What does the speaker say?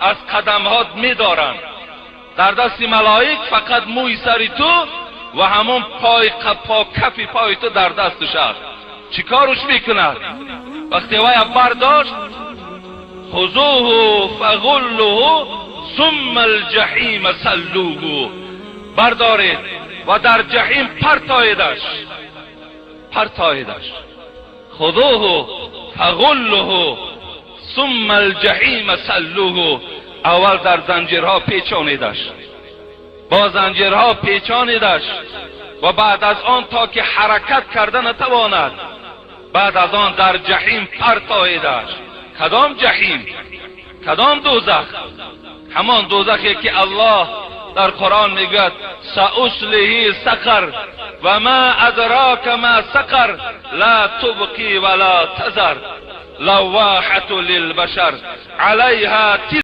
از قدمهات میدارند. در دست ملائک فقط موی سر تو و همون کف پای تو در دستش است. چی کارش میکند؟ وقتی وی برداشت خذوه فغلوه ثم الجحیم سلوه، بردارید و در جحیم پرتاییدش. خذوه فغلوه ثم الجحیم سلوه، اول در زنجیرها پیچانیدش، با زنجیرها پیچانیدش و بعد از آن تا که حرکت کرده نتواند، بعد از آن در جحیم پرتاییدش. کدام جحیم؟ کدام دوزخ؟ همان دوزخی که الله در قرآن میگوید سأصليه سقر و ما ادراک ما سقر لا تبقی ولا تذر لواحة للبشر علیها